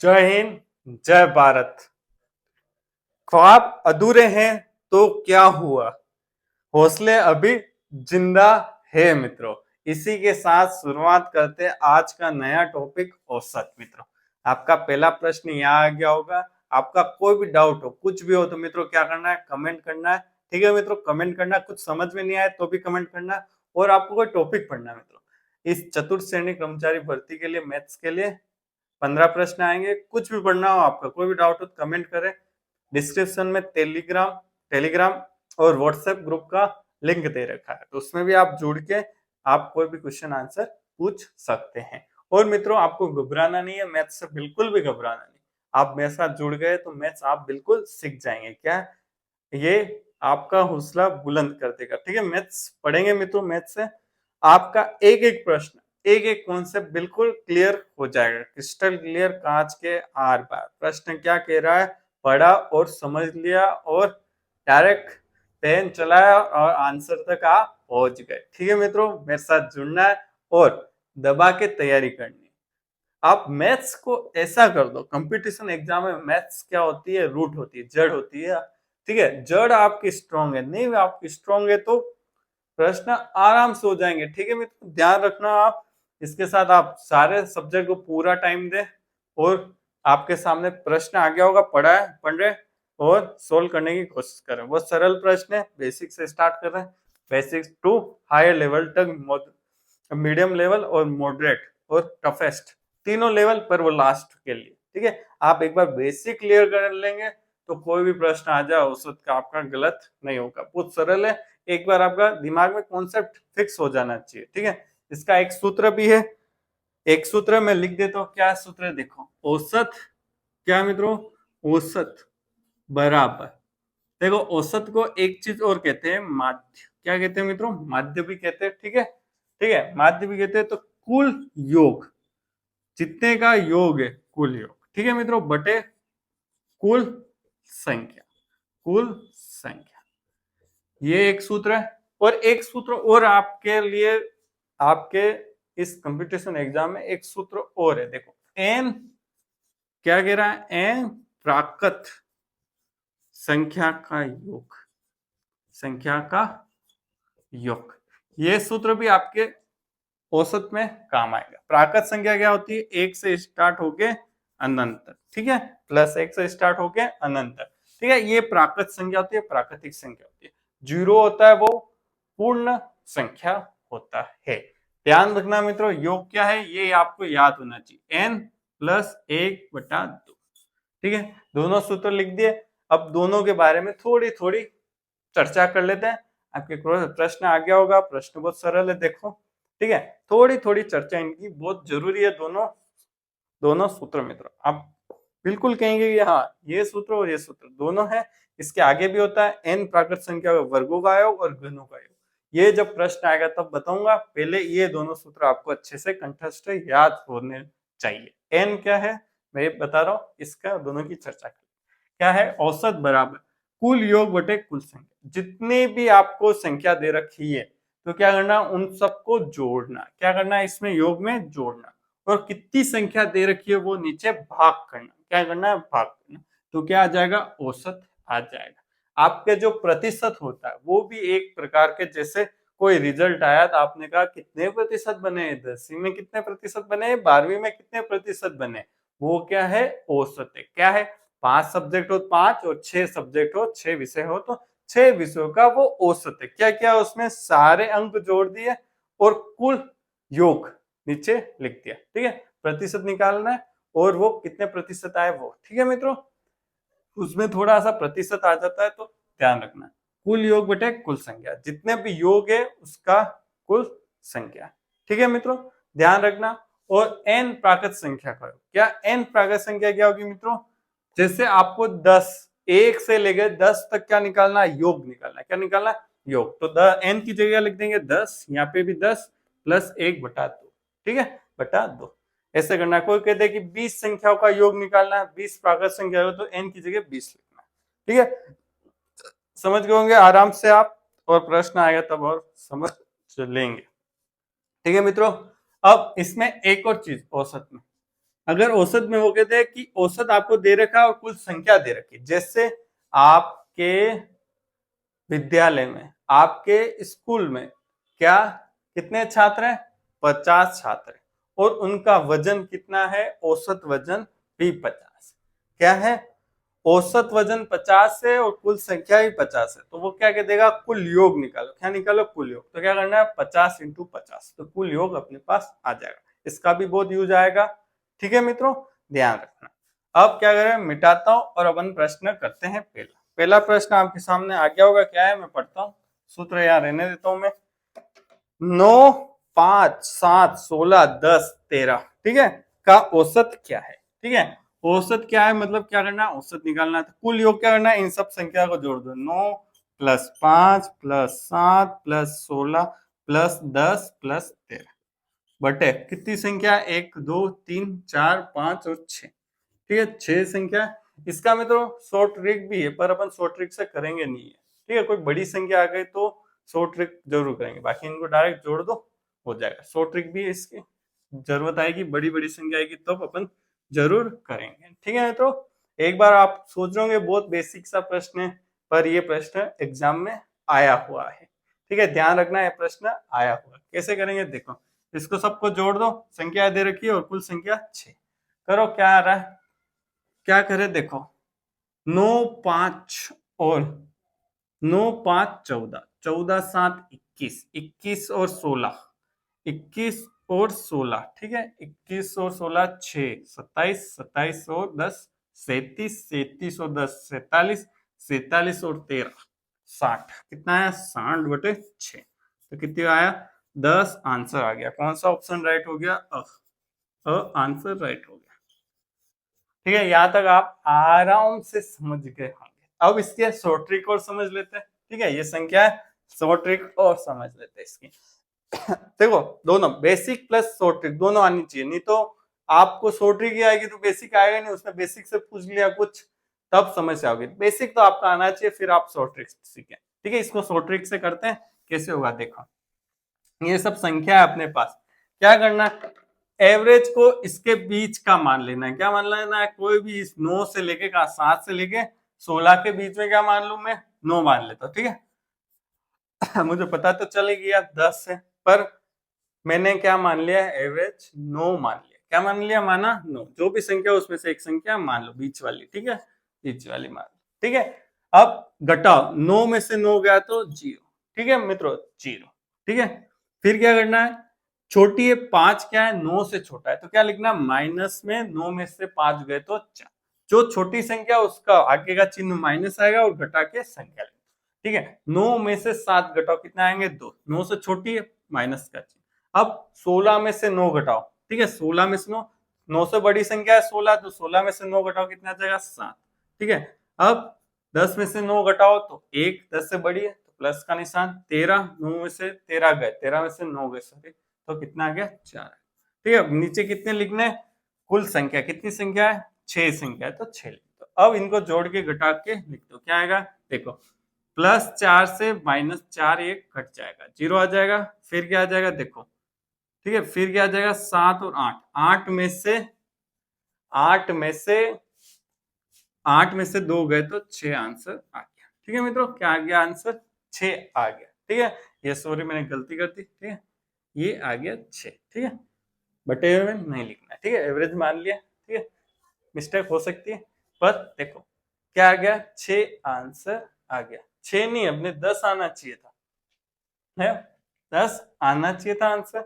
जय हिंद जय भारत। ख्वाब अधूरे हैं तो क्या हुआ, हौसले अभी जिंदा है मित्रों। इसी के साथ शुरुआत करते हैं आज का नया टॉपिक औसत। मित्रों आपका पहला प्रश्न यहाँ आ गया होगा। आपका कोई भी डाउट हो, कुछ भी हो तो मित्रों क्या करना है, कमेंट करना है। ठीक है मित्रों, कमेंट करना। कुछ समझ में नहीं आए तो भी कमेंट करना है। और आपको कोई टॉपिक पढ़ना है मित्रों, इस चतुर्थ श्रेणी कर्मचारी भर्ती के लिए मैथ्स के लिए 15 प्रश्न आएंगे। कुछ भी पढ़ना हो, आपका कोई भी डाउट हो तो कमेंट करें। डिस्क्रिप्शन में टेलीग्राम और व्हाट्सएप ग्रुप का लिंक दे रखा है, तो उसमें भी आप जुड़ के आप कोई भी क्वेश्चन आंसर पूछ सकते हैं। और मित्रों आपको घबराना नहीं है, मैथ्स से बिल्कुल भी घबराना नहीं। आप मेरे साथ जुड़ गए तो मैथ्स आप बिल्कुल सीख जाएंगे। क्या ये आपका हौसला बुलंद कर देगा। ठीक है, मैथ्स पढ़ेंगे मित्रों। मैथ्स से आपका एक एक प्रश्न, एक एक कॉन्सेप्ट बिल्कुल क्लियर हो जाएगा, क्रिस्टल क्लियर, कांच के आर पार। प्रश्न क्या कह रहा है, पढ़ा और समझ लिया और डायरेक्ट पेन चलाया और आंसर तक आप पहुंच गए। ठीक है मित्रों, मेरे साथ जुड़ना है और दबा के तैयारी करनी। आप मैथ्स को ऐसा कर दो, कंपटीशन एग्जाम में मैथ्स क्या होती है, रूट होती है, जड़ होती है। ठीक है, जड़ आपकी स्ट्रांग है, नहीं आपकी स्ट्रांग है तो प्रश्न आराम से हो जाएंगे। ठीक है मित्रों, ध्यान रखना आप। इसके साथ आप सारे सब्जेक्ट को पूरा टाइम दें और आपके सामने प्रश्न आ गया होगा, पढ़ रहे और सोल्व करने की कोशिश करें। बहुत सरल प्रश्न है, बेसिक से स्टार्ट कर रहे हैं, बेसिक्स टू हायर लेवल तक, मीडियम लेवल और मॉडरेट और टफेस्ट, तीनों लेवल पर वो लास्ट के लिए। ठीक है, आप एक बार बेसिक क्लियर कर लेंगे तो कोई भी प्रश्न आ जाए औसत का आपका गलत नहीं होगा। बहुत सरल है, एक बार आपका दिमाग में कॉन्सेप्ट फिक्स हो जाना चाहिए। ठीक है, इसका एक सूत्र भी है, एक सूत्र मैं लिख देता हूँ। क्या सूत्र है देखो, औसत क्या मित्रों, औसत बराबर, देखो औसत को एक चीज और कहते हैं, माध्य। क्या कहते हैं मित्रों, माध्य भी कहते हैं। ठीक है, ठीक है, माध्य भी कहते हैं। तो कुल योग, जितने का योग है कुल योग, ठीक है मित्रों, बटे कुल संख्या, कुल संख्या, ये एक सूत्र है। और एक सूत्र और आपके लिए, आपके इस कंपटीशन एग्जाम में एक सूत्र और है। देखो एन क्या कह रहा है, एन प्राकृत संख्या का योग, संख्या का योग। ये सूत्र भी आपके औसत में काम आएगा। प्राकृत संख्या क्या होती है, एक से स्टार्ट होके अनंत तक। ठीक है, प्लस एक से स्टार्ट होके अनंत तक। ठीक है, ये प्राकृत संख्या होती है, प्राकृतिक संख्या होती है। जीरो होता है वो पूर्ण संख्या होता है। ध्यान रखना मित्रों, योग क्या है ये आपको याद होना चाहिए, एन प्लस 1/2। ठीक है, दोनों सूत्र लिख दिए। अब दोनों के बारे में थोड़ी थोड़ी चर्चा कर लेते हैं। आपके प्रश्न आ गया होगा, प्रश्न बहुत सरल है देखो। ठीक है, थोड़ी थोड़ी चर्चा इनकी बहुत जरूरी है। दोनों दोनों सूत्र मित्रों आप बिल्कुल कहेंगे कि हाँ ये सूत्र और ये सूत्र दोनों है। इसके आगे भी होता है एन प्राकृत संख्या वर्गों का योग और घनों का योग। ये जब प्रश्न आएगा तब बताऊंगा, पहले ये दोनों सूत्र आपको अच्छे से कंठस्थ याद होने चाहिए। एन क्या है मैं बता रहा हूँ, इसका दोनों की चर्चा करें। क्या है, औसत बराबर कुल योग बटे कुल संख्या। जितने भी आपको संख्या दे रखी है तो क्या करना, उन सबको जोड़ना। क्या करना है, इसमें योग में जोड़ना। और कितनी संख्या दे रखी है वो नीचे भाग करना। क्या करना है, भाग करना। तो क्या आ जाएगा, औसत आ जाएगा। आपके जो प्रतिशत होता है वो भी एक प्रकार के, जैसे कोई रिजल्ट आया तो आपने कहा कितने प्रतिशत बने, 10वीं में कितने प्रतिशत बने, 12वीं में कितने प्रतिशत बने, वो क्या है, औसत है। क्या है, 5 सब्जेक्ट हो 5 और 6 सब्जेक्ट हो, 6 विषय हो तो 6 विषयों का वो औसत है। क्या क्या उसमें सारे अंक जोड़ दिए और कुल योग नीचे लिख दिया। ठीक है, प्रतिशत निकालना है और वो कितने प्रतिशत आए वो। ठीक है मित्रों, उसमें थोड़ा सा प्रतिशत आ जाता है तो ध्यान रखना, कुल योग बटे कुल संख्या, जितने भी योग है उसका कुल संख्या। ठीक है मित्रों, ध्यान रखना। और एन प्राकृत संख्या का योग, क्या एन प्राकृत संख्या क्या होगी मित्रों, जैसे आपको 10, 1 से लेकर 10 तक क्या निकालना है, योग निकालना है। क्या निकालना है, योग। तो एन की जगह लिख देंगे 10, यहाँ पे भी 10 प्लस 1/2। ठीक है, बटा 2 ऐसे करना है। कोई कहते हैं कि 20 संख्याओं का योग निकालना है, 20 प्राकृत संख्या हो तो एन की जगह 20 लिखना है। ठीक है, समझ गए होंगे आराम से आप, और प्रश्न आएगा तब और समझ लेंगे। ठीक है मित्रों, अब इसमें एक और चीज औसत में, अगर औसत में वो कहते हैं कि औसत आपको दे रखा है और कुल संख्या दे रखी, जैसे आपके विद्यालय में, आपके स्कूल में क्या कितने छात्र हैं? 50 छात्र हैं और उनका वजन कितना है? औसत वजन भी 50। क्या है? औसत वजन 50 है और कुल संख्या भी 50 है, तो वो क्या कह देगा? कुल योग निकालो। क्या निकालो? कुल योग। तो क्या करना है? 50 इंटू 50, तो कुल योग अपने पास आ जाएगा। इसका भी बहुत यूज आएगा। ठीक है मित्रों, ध्यान रखना। अब क्या करें? मिटाता हूं और अपन प्रश्न करते हैं। पहला प्रश्न आपके सामने आ गया होगा। क्या है? मैं पढ़ता हूँ, सूत्र यहाँ रहने देता हूं मैं। 9, 5, 7, 16, 10, 13, ठीक है, का औसत क्या है? ठीक है, औसत क्या है मतलब क्या करना है? औसत निकालना है। तो कुल योग क्या करना है? इन सब संख्या को जोड़ दो। 9 plus 5 plus 7 plus 16 plus 10 plus 13 बटे कितनी संख्या? 1, 2, 3, 4, 5 और 6। ठीक है, 6 संख्या। इसका मित्रों शॉर्ट ट्रिक भी है, पर अपन शॉर्ट ट्रिक से करेंगे नहीं है। ठीक है, कोई बड़ी संख्या आ गई तो शॉर्ट ट्रिक जरूर करेंगे, बाकी इनको डायरेक्ट जोड़ दो, हो जाएगा। शॉर्ट ट्रिक भी है इसकी, जरूरत आएगी, बड़ी बड़ी संख्या आएगी तो अपन जरूर करेंगे। ठीक है मित्रों, एक बार आप सोच रहे होंगे बहुत बेसिक सा प्रश्न है, पर ये प्रश्न एग्जाम में आया हुआ है। ठीक है, ध्यान रखना, ये प्रश्न आया हुआ। कैसे करेंगे? देखो, इसको सबको जोड़ दो, संख्या दे रखी है और कुल संख्या 6। करो, क्या आ रहा है? क्या करे? देखो, 9, 5 और 9, 5, 14, 14, 7, 21, 21 और 16, 21 और 16, ठीक है, 21 और 16, 6, 27, 27 और 10, 37, 37 और 10, 47, 47 और 13, 60। कितना है? 60 बटे 6। तो कितनी आया? 10 आंसर आ गया। कौन सा ऑप्शन राइट हो गया? आंसर राइट हो गया। ठीक है, यहां तक आप आराम से समझ गए होंगे। अब इसके शॉर्ट ट्रिक और समझ लेते हैं। ठीक है, ये संख्या है, शॉर्ट ट्रिक और समझ लेते हैं इसकी। देखो, दोनों बेसिक प्लस शॉर्ट ट्रिक दोनों आनी चाहिए, नहीं तो आपको शॉर्ट ट्रिक ही आएगी तो बेसिक आएगा नहीं। उसने बेसिक से पूछ लिया कुछ, तब समस्या होगी। बेसिक तो आपका आना चाहिए, फिर आप शॉर्ट ट्रिक सीखें। ठीक है, इसको शॉर्ट ट्रिक से करते हैं। कैसे होगा? देखो, ये सब संख्या है अपने पास। क्या करना है? एवरेज को इसके बीच का मान लेना है। क्या मान लेना है? कोई भी इस 9 से लेके 7 से लेके 16 के बीच में क्या मान लू मैं? 9 मान लेता हूं। ठीक है, मुझे पता तो चल गया 10 है, पर मैंने क्या मान लिया? एवरेज 9 मान लिया। क्या मान लिया? माना 9। जो भी संख्या उसमें से एक संख्या मान लो, बीच वाली। ठीक है, बीच वाली मान लो। ठीक है, अब घटाओ, 9 में से 9 गया तो 0। ठीक है मित्रों, 0। ठीक है, फिर क्या करना है? छोटी है 5, क्या है? 9 से छोटा है, तो क्या लिखना? माइनस में 9 में से 5 गए तो 4। जो छोटी संख्या उसका आगे का चिन्ह माइनस आएगा और घटा के संख्या लेंगे। ठीक है, 9 में से 7 घटाओ, कितना आएंगे? 2। 9 से छोटी है, माइनस का चिन्ह। अब 16 में से 9 घटाओ। ठीक है, 16 में से 9 से बड़ी संख्या है 16, तो 16 में से 9 घटाओ, कितना आ जाएगा? 7। ठीक है, अब 10 में से 9 घटाओ तो 1, 10 से बड़ी है तो प्लस का निशान। 13, 9 में से 13 गए, 13 में से 9 गए, सॉरी, तो कितना आ गया? 4। ठीक है, नीचे कितने लिखने? कुल संख्या कितनी संख्या है? 6 संख्या है, तो 6 लिख दो। अब इनको जोड़ के घटा के लिख दो। क्या आएगा? देखो, +4 से -4 एक घट जाएगा, 0 आ जाएगा। फिर क्या आ जाएगा? देखो, ठीक है, फिर क्या आ जाएगा? 7 और 8, 8 में से 2 गए तो 6 आंसर आ गया। ठीक है मित्रों, क्या आ गया? आंसर 6 आ गया। ठीक है, ये सॉरी मैंने गलती कर दी। ठीक है, ये आ गया 6। ठीक है, बटे हुए नहीं लिखना है। ठीक है, एवरेज मान लिया। ठीक है, मिस्टेक हो सकती है, पर देखो क्या आ गया? 6 आंसर आ गया। 6 नहीं, अपने 10 आना चाहिए था, है 10 आना चाहिए था आंसर।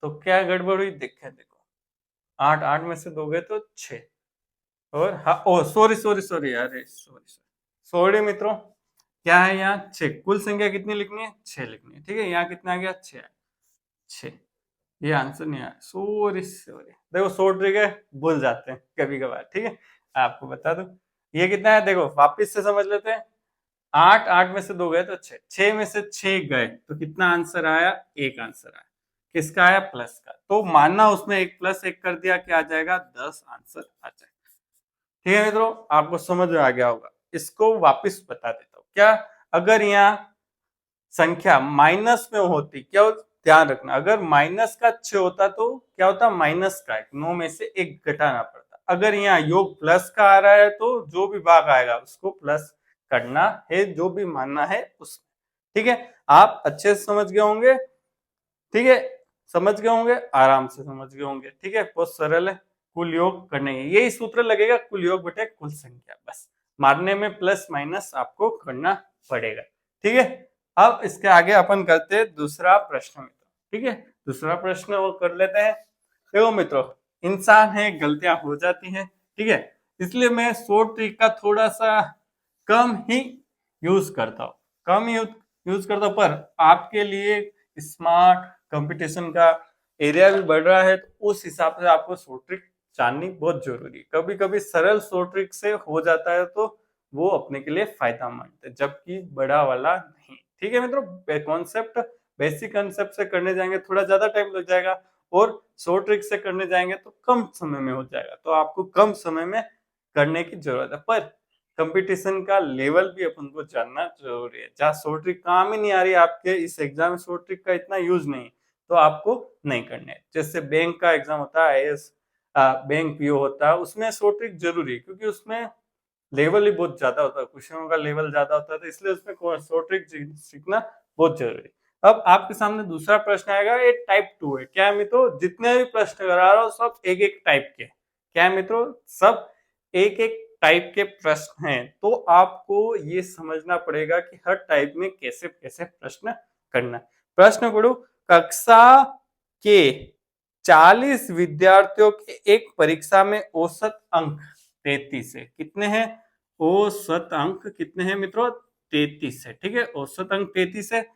तो क्या गड़बड़ हुई? देखो, 8, 8 में से 2 गए तो 6, और हाँ, ओ सॉरी सॉरी सॉरी, अरे सॉरी सॉरी मित्रों, क्या है यहाँ? 6। कुल संख्या कितनी लिखनी है? 6 लिखनी है। ठीक है, यहाँ कितना आ गया? 6। 6, ये आंसर नहीं आया, सॉरी सॉरी। देखो, शॉर्ट ट्रिक है, भूल जाते हैं कभी कभार। ठीक है, आपको बता दो ये कितना है। देखो, वापिस से समझ लेते हैं। 8, 8 में से 2 गए तो 6, 6 में से 6 गए तो कितना आंसर आया? 1 आंसर आया। किसका आया? प्लस का। तो मानना उसमें 1 + 1 कर दिया, क्या आ जाएगा? 10 आंसर आ जाएगा। ठीक है मित्रों, आपको समझ में आ गया होगा। इसको बता देता हूँ। क्या? अगर यहाँ संख्या माइनस में होती, क्या ध्यान रखना, अगर माइनस का 6 होता तो क्या होता, माइनस का 9 में से 1 घटाना पड़ता। अगर यहाँ योग प्लस का आ रहा है तो जो भी भाग आएगा उसको प्लस करना है, जो भी मानना है उसमें। ठीक है, आप अच्छे से समझ गए होंगे। ठीक है, समझ गए होंगे, आराम से समझ गए होंगे। ठीक है, बहुत सरल है, कुल योग करने है, यही सूत्र लगेगा, कुल योग बटे कुल संख्या, बस मारने में प्लस माइनस आपको करना पड़ेगा। ठीक है, अब इसके आगे अपन करते हैं दूसरा प्रश्न मित्रों। ठीक है, दूसरा प्रश्न वो कर लेते हैं। देखो मित्रों, इंसान है, गलतियां हो जाती हैं। ठीक है, इसलिए मैं शॉर्ट ट्रिक का थोड़ा सा कम ही यूज करता हूँ, कम यूज करता हूँ, पर आपके लिए स्मार्ट कंपटीशन का एरिया भी बढ़ रहा है, तो उस हिसाब से आपको शॉर्ट ट्रिक जाननी बहुत जरूरी है। कभी कभी सरल शॉर्ट ट्रिक से हो जाता है तो वो अपने के लिए फायदेमंद है, जबकि बड़ा वाला नहीं। ठीक है मित्रों, कॉन्सेप्ट बेसिक कॉन्सेप्ट से करने जाएंगे थोड़ा ज्यादा टाइम लग जाएगा, और शॉर्ट ट्रिक से करने जाएंगे तो कम समय में हो जाएगा, तो आपको कम समय में करने की जरूरत है। पर कंपटीशन का लेवल भी अपन को जानना जरूरी है, जहाँ शॉर्ट ट्रिक काम ही नहीं आ रही आपके इस एग्जाम में, शॉर्ट ट्रिक का इतना यूज नहीं, तो आपको नहीं करने। जैसे बैंक का एग्जाम होता है, आईएएस बैंक पीओ होता है, उसमें शॉर्ट ट्रिक जरूरी है, क्योंकि उसमें लेवल ही बहुत ज्यादा होता है, क्वेश्चनों का लेवल ज्यादा होता है, तो इसलिए उसमें शॉर्ट ट्रिक सीखना बहुत जरूरी है। अब आपके सामने दूसरा प्रश्न आएगा, ये टाइप 2 है। क्या है मित्रों, जितने भी प्रश्न करा रहा हूँ सब एक एक टाइप के। क्या है मित्रों, सब एक एक टाइप के प्रश्न हैं, तो आपको ये समझना पड़ेगा कि हर टाइप में कैसे कैसे प्रश्न करना है। प्रश्न पढ़ो, कक्षा के 40 विद्यार्थियों के एक परीक्षा में औसत अंक 33 है। कितने हैं, औसत अंक कितने हैं मित्रों, 33 है। ठीक है, औसत अंक 33 है।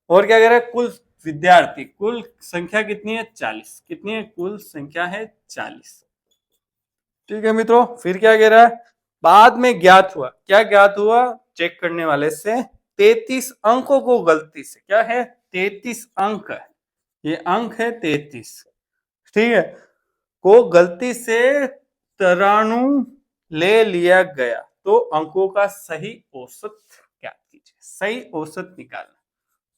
और क्या कह रहा है, कुल विद्यार्थी, कुल संख्या कितनी है, 40। कितनी है, कुल संख्या है 40। ठीक है मित्रों, फिर क्या कह रहा है, बाद में ज्ञात हुआ, क्या ज्ञात हुआ, चेक करने वाले से 33 अंकों को गलती से, क्या है, 33 अंक है, ये अंक है 33। ठीक है, को गलती से 93 ले लिया गया, तो अंकों का सही औसत ज्ञात कीजिए। सही औसत निकालना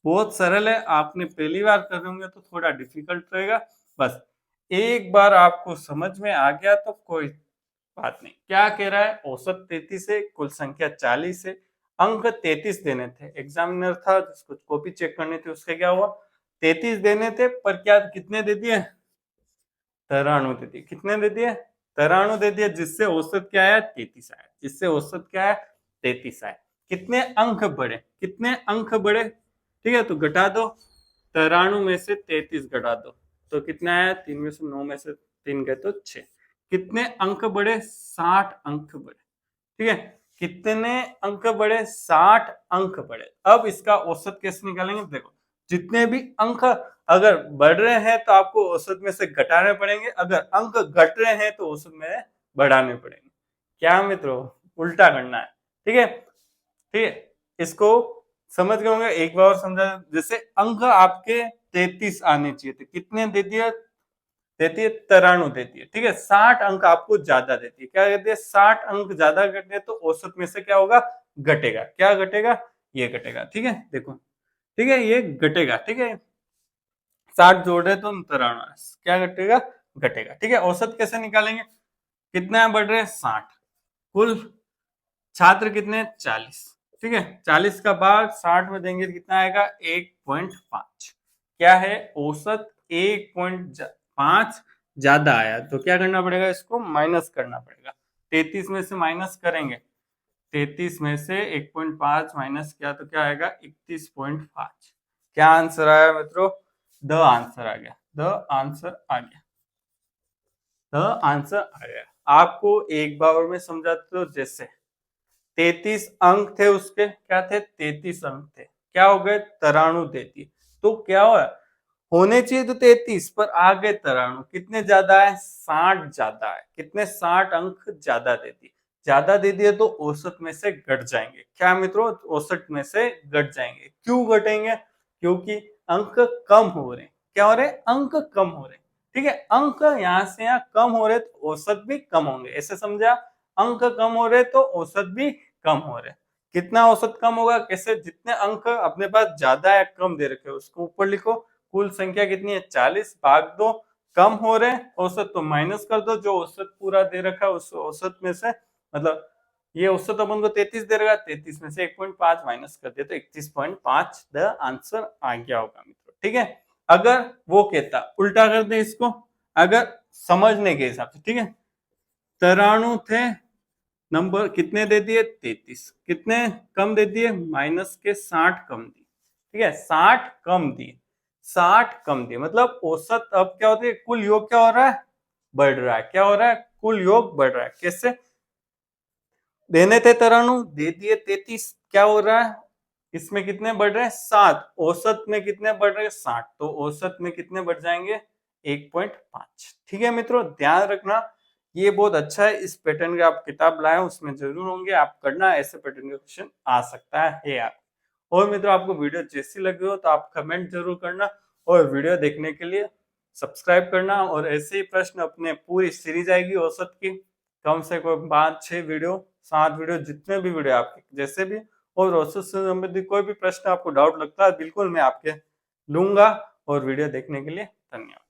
बहुत सरल है, आपने पहली बार कर रहे होंगे तो थोड़ा डिफिकल्ट रहेगा, बस एक बार आपको समझ में आ गया तो कोई बात नहीं। क्या कह रहा है, औसत 33 है, कुल संख्या 40 है, अंक 33 देने थे, एग्जामिनर था जिसको कॉपी चेक करनी थी, उसके क्या हुआ, 33 देने थे, पर क्या कितने दे दिए, 93 दे दिए। कितने दे दिए, 93 दे दिए, जिससे औसत क्या आया, 33 आया, जिससे औसत क्या है, 33 आया। कितने अंक बढ़े, कितने अंक बढ़े, ठीक है, तो घटा दो, 93 में से 33 घटा दो, तो कितना आया, 3 में से 9 में से 3 गए तो 6। कितने अंक बढ़े, 60 अंक बढ़े। ठीक है, कितने अंक बढ़े, 60 अंक बढ़े। अब इसका औसत कैसे निकालेंगे, देखो, जितने भी अंक अगर बढ़ रहे हैं तो आपको औसत में से घटाने पड़ेंगे, अगर अंक घट रहे हैं तो औसत में बढ़ाने पड़ेंगे। क्या मित्रों, उल्टा करना है। ठीक है, ठीक है, इसको समझ गए होंगे, एक बार और समझा। जैसे अंक आपके 33 आने चाहिए थे, कितने दे दिया, देती है 93 देती है। ठीक है, 60 अंक आपको ज्यादा देती है, क्या कहती है, 60 अंक ज्यादा घटे तो औसत में से क्या होगा, घटेगा। क्या घटेगा, ये घटेगा। ठीक है, देखो, ठीक है, ये घटेगा। ठीक है, 60 जोड़ रहे तो 93, क्या घटेगा, घटेगा। ठीक है, औसत कैसे निकालेंगे, कितना बढ़ रहे हैं, 60, कुल छात्र कितने, 40। ठीक है, 40 का भाग 60 में देंगे तो कितना आएगा, 1.5। क्या है, औसत 1.5 ज्यादा आया, तो क्या करना पड़ेगा, इसको माइनस करना पड़ेगा। 33 में से माइनस करेंगे, 33 में से 1.5 माइनस किया तो क्या आएगा, 31.5। क्या आंसर आया मित्रों, द आंसर आ गया, द आंसर आ गया, द आंसर आ गया। आपको एक बार और मैं समझाता हूं, जैसे 33 अंक थे उसके, क्या थे, 33 अंक थे, क्या हो गए, 93 देती, तो क्या हुआ, होने चाहिए तो 33 पर आ गए 93, कितने ज्यादा है, 60 ज्यादा है। कितने, 60 अंक ज्यादा देती, ज्यादा दे दिए तो औसत में से घट जाएंगे। क्या मित्रों, औसत में से घट जाएंगे। क्यों घटेंगे, क्योंकि अंक कम हो रहे हैं। क्या हो रहे हैं, अंक कम हो रहे हैं। ठीक है, अंक यहाँ से यहाँ कम हो रहे तो औसत भी कम होंगे, ऐसे समझा, अंक कम हो रहे तो औसत भी कम हो रहे। कितना औसत कम होगा, कैसे, जितने अंक अपने पास ज्यादा या कम दे रखे हो उसको ऊपर लिखो, कुल संख्या कितनी है 40 भाग 2, कम हो रहे हैं औसत तो माइनस कर दो, जो औसत पूरा दे रखा है उस औसत में से, मतलब ये औसत अपन को 33 दे रखा, 33 में से 1.5 माइनस कर दिया तो 31.5 द आंसर आ गया होगा मित्रों। ठीक है, अगर वो कहता उल्टा कर दे इसको, अगर समझने के हिसाब से, ठीक है, 93 थे, नंबर कितने दे दिए 33, कितने कम दे दिए माइनस के 60 कम दिए, ठीक है 60 कम दिए, 60 कम दिए, मतलब औसत अब क्या होती है, कुल योग क्या हो रहा है बढ़ रहा है, क्या हो रहा है कुल योग बढ़ रहा है। कैसे, देने थे 93 दे दिए 33, क्या हो रहा है इसमें कितने बढ़ रहे हैं 7, औसत में कितने बढ़ रहे हैं 60, तो औसत में कितने बढ़ जाएंगे 1.5। ठीक है मित्रों, ध्यान रखना ये बहुत अच्छा है, इस पैटर्न का आप किताब लाए उसमें जरूर होंगे, आप करना, ऐसे पैटर्न का क्वेश्चन आ सकता है यार। और मित्रों आपको वीडियो जैसी लगी हो तो आप कमेंट जरूर करना, और वीडियो देखने के लिए सब्सक्राइब करना, और ऐसे ही प्रश्न अपने पूरी सीरीज आएगी औसत की, कम से कम 5-6 वीडियो 7 वीडियो, जितने भी वीडियो आपके जैसे भी, और औसत से संबंधित कोई भी प्रश्न आपको डाउट लगता है बिल्कुल मैं आपके लूंगा। और वीडियो देखने के लिए धन्यवाद।